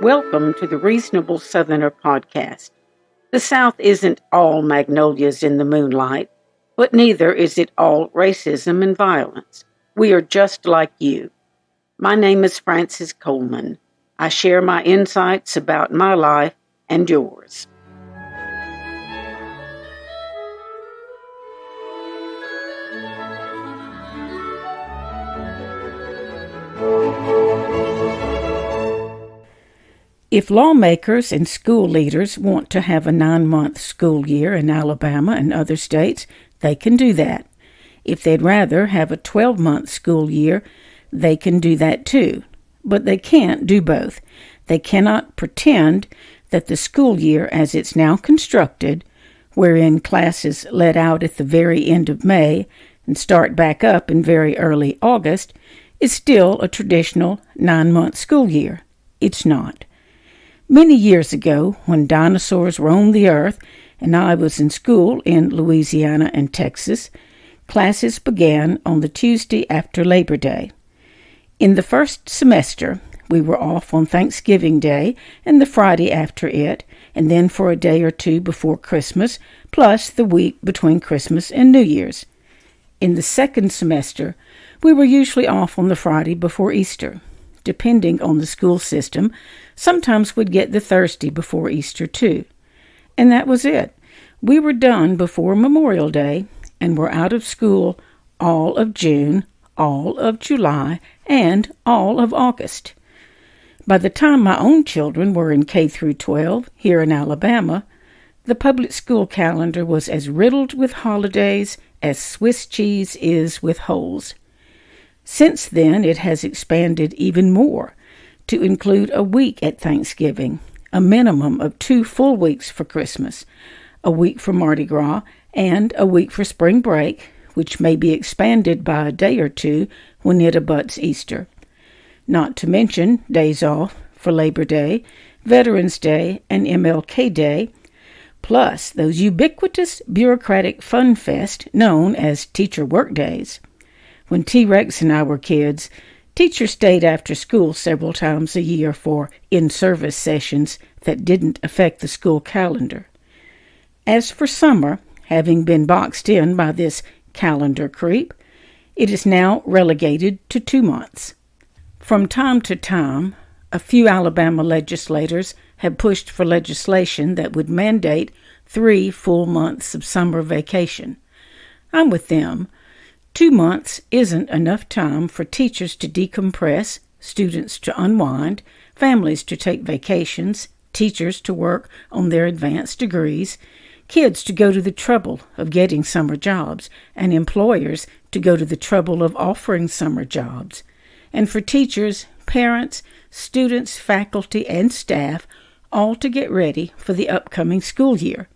Welcome to the Reasonable Southerner podcast. The South isn't all magnolias in the moonlight, but neither is it all racism and violence. We are just like you. My name is Frances Coleman. I share my insights about my life and yours. If lawmakers and school leaders want to have a 9-month school year in Alabama and other states, they can do that. If they'd rather have a 12-month school year, they can do that too. But they can't do both. They cannot pretend that the school year as it's now constructed, wherein classes let out at the very end of May and start back up in very early August, is still a traditional 9-month school year. It's not. Many years ago, when dinosaurs roamed the earth and I was in school in Louisiana and Texas, classes began on the Tuesday after Labor Day. In the first semester, we were off on Thanksgiving Day and the Friday after it, and then for a day or two before Christmas, plus the week between Christmas and New Year's. In the second semester, we were usually off on the Friday before Easter. Depending on the school system, sometimes we'd get the Thursday before Easter too. And that was it. We were done before Memorial Day and were out of school all of June, all of July, and all of August. By the time my own children were in K through 12 here in Alabama, the public school calendar was as riddled with holidays as Swiss cheese is with holes. Since then, it has expanded even more to include a week at Thanksgiving, a minimum of 2 full weeks for Christmas, a week for Mardi Gras, and a week for spring break, which may be expanded by a day or two when it abuts Easter. Not to mention days off for Labor Day, Veterans Day, and MLK Day, plus those ubiquitous bureaucratic fun fest known as teacher work days. When T-Rex and I were kids, teachers stayed after school several times a year for in-service sessions that didn't affect the school calendar. As for summer, having been boxed in by this calendar creep, it is now relegated to 2 months. From time to time, a few Alabama legislators have pushed for legislation that would mandate 3 full months of summer vacation. I'm with them. 2 months isn't enough time for teachers to decompress, students to unwind, families to take vacations, teachers to work on their advanced degrees, kids to go to the trouble of getting summer jobs, and employers to go to the trouble of offering summer jobs, and for teachers, parents, students, faculty, and staff all to get ready for the upcoming school year.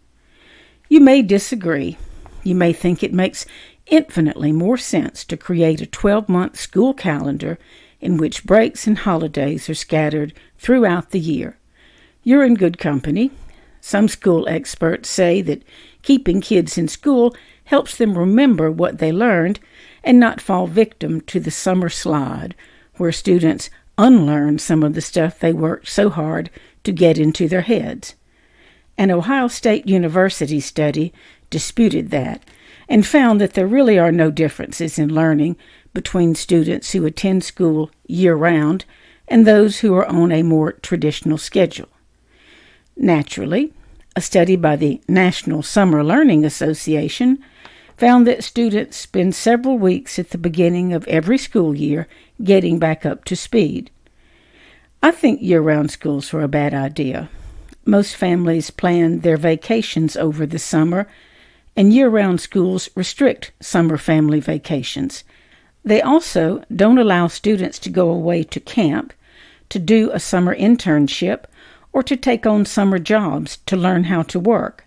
You may disagree. You may think it makes infinitely more sense to create a 12-month school calendar in which breaks and holidays are scattered throughout the year. You're in good company. Some school experts say that keeping kids in school helps them remember what they learned and not fall victim to the summer slide, where students unlearn some of the stuff they worked so hard to get into their heads. An Ohio State University study disputed that and found that there really are no differences in learning between students who attend school year-round and those who are on a more traditional schedule. Naturally, a study by the National Summer Learning Association found that students spend several weeks at the beginning of every school year getting back up to speed. I think year-round schools are a bad idea. Most families plan their vacations over the summer, and year-round schools restrict summer family vacations. They also don't allow students to go away to camp, to do a summer internship, or to take on summer jobs to learn how to work.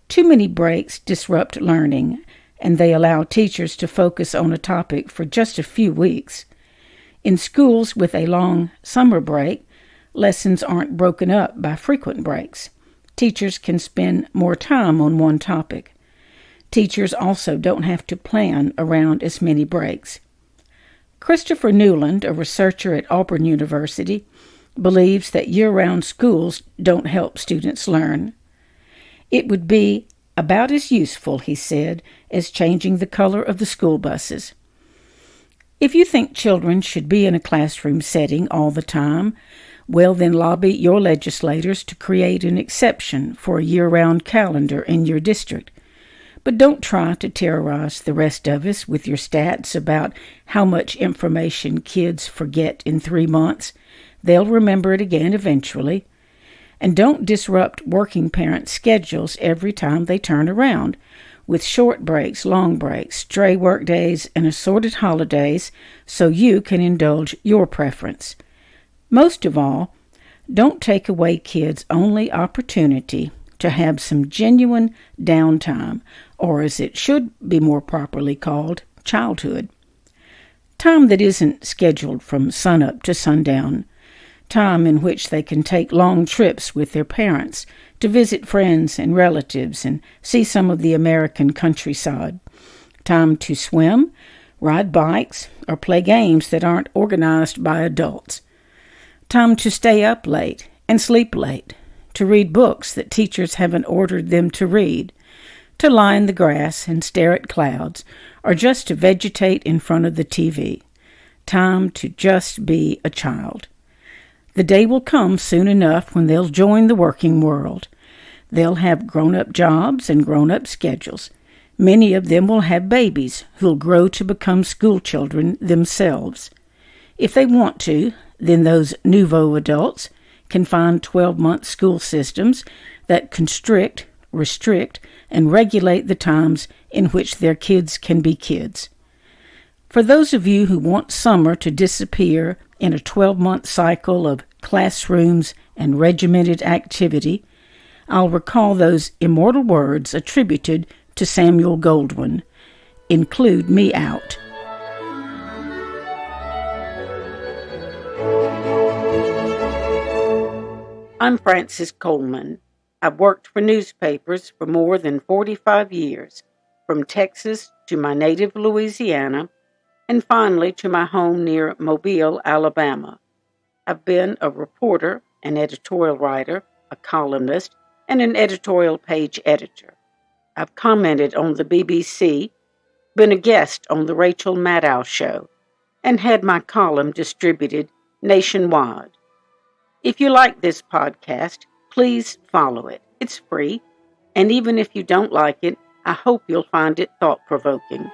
Too many breaks disrupt learning, and they allow teachers to focus on a topic for just a few weeks. In schools with a long summer break, lessons aren't broken up by frequent breaks. Teachers can spend more time on one topic. Teachers also don't have to plan around as many breaks. Christopher Newland, a researcher at Auburn University, believes that year-round schools don't help students learn. It would be about as useful, he said, as changing the color of the school buses. If you think children should be in a classroom setting all the time, well, then lobby your legislators to create an exception for a year-round calendar in your district. But don't try to terrorize the rest of us with your stats about how much information kids forget in 3 months. They'll remember it again eventually. And don't disrupt working parents' schedules every time they turn around, with short breaks, long breaks, stray work days, and assorted holidays, so you can indulge your preference. Most of all, don't take away kids' only opportunity to have some genuine downtime, or as it should be more properly called, childhood. Time that isn't scheduled from sunup to sundown. Time in which they can take long trips with their parents to visit friends and relatives and see some of the American countryside. Time to swim, ride bikes, or play games that aren't organized by adults. Time to stay up late and sleep late, to read books that teachers haven't ordered them to read, to lie in the grass and stare at clouds, or just to vegetate in front of the TV. Time to just be a child. The day will come soon enough when they'll join the working world. They'll have grown-up jobs and grown-up schedules. Many of them will have babies who'll grow to become school children themselves. If they want to, then those nouveau adults can find 12-month school systems that constrict, restrict, and regulate the times in which their kids can be kids. For those of you who want summer to disappear in a 12-month cycle of classrooms and regimented activity, I'll recall those immortal words attributed to Samuel Goldwyn: include me out. I'm Frances Coleman. I've worked for newspapers for more than 45 years, from Texas to my native Louisiana, and finally to my home near Mobile, Alabama. I've been a reporter, an editorial writer, a columnist, and an editorial page editor. I've commented on the BBC, been a guest on the Rachel Maddow Show, and had my column distributed nationwide. If you like this podcast, please follow it. It's free, and even if you don't like it, I hope you'll find it thought-provoking.